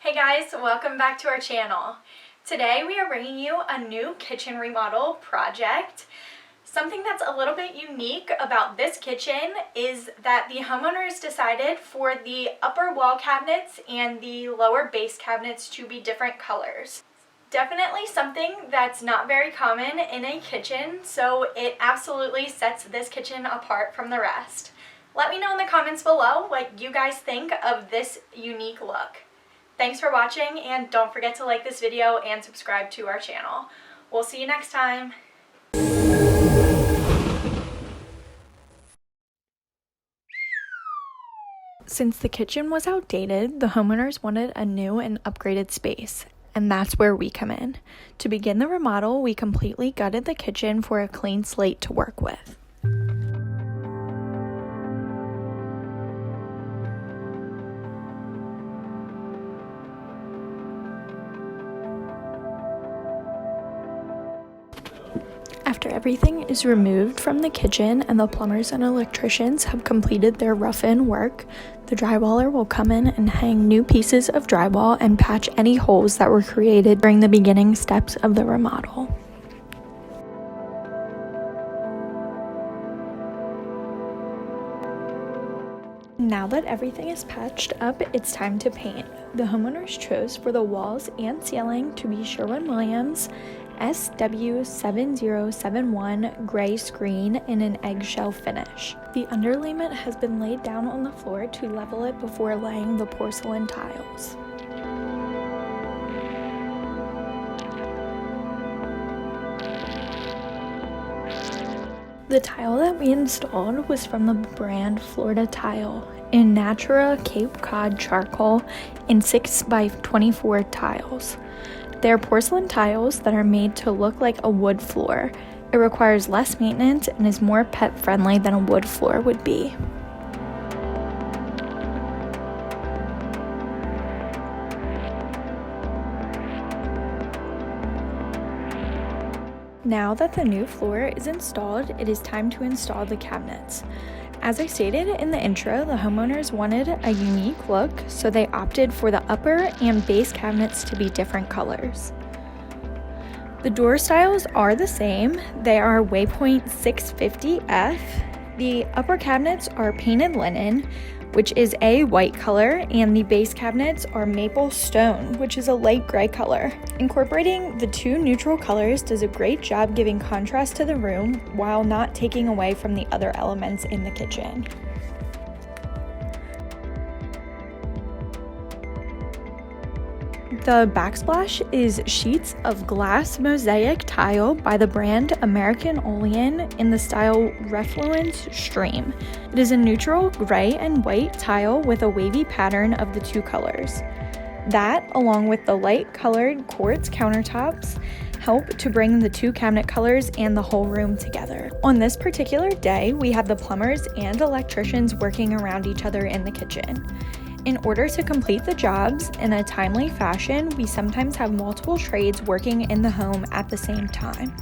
Hey guys, welcome back to our channel. Today we are bringing you a new kitchen remodel project. Something that's a little bit unique about this kitchen is that the homeowners decided for the upper wall cabinets and the lower base cabinets to be different colors. Definitely something that's not very common in a kitchen, so it absolutely sets this kitchen apart from the rest. Let me know in the comments below what you guys think of this unique look. Thanks for watching, and don't forget to like this video and subscribe to our channel. We'll see you next time. Since the kitchen was outdated, the homeowners wanted a new and upgraded space, and that's where we come in. To begin the remodel, we completely gutted the kitchen for a clean slate to work with. After everything is removed from the kitchen and the plumbers and electricians have completed their rough-in work, the drywaller will come in and hang new pieces of drywall and patch any holes that were created during the beginning steps of the remodel. Now that everything is patched up, it's time to paint. The homeowners chose for the walls and ceiling to be Sherwin-Williams SW7071 gray screen in an eggshell finish. The underlayment has been laid down on the floor to level it before laying the porcelain tiles. The tile that we installed was from the brand Florida Tile in Natura Cape Cod charcoal in 6x24 tiles. They're porcelain tiles that are made to look like a wood floor. It requires less maintenance and is more pet friendly than a wood floor would be. Now that the new floor is installed, it is time to install the cabinets. As I stated in the intro, the homeowners wanted a unique look, so they opted for the upper and base cabinets to be different colors. The door styles are the same. They are Waypoint 650F. The upper cabinets are painted linen, which is a white color, and the base cabinets are maple stone, which is a light gray color. Incorporating the two neutral colors does a great job giving contrast to the room while not taking away from the other elements in the kitchen. The backsplash is sheets of glass mosaic tile by the brand American Olean in the style Refluence Stream. It is a neutral gray and white tile with a wavy pattern of the two colors. That, along with the light colored quartz countertops, help to bring the two cabinet colors and the whole room together. On this particular day, we had the plumbers and electricians working around each other in the kitchen. In order to complete the jobs in a timely fashion, we sometimes have multiple trades working in the home at the same time.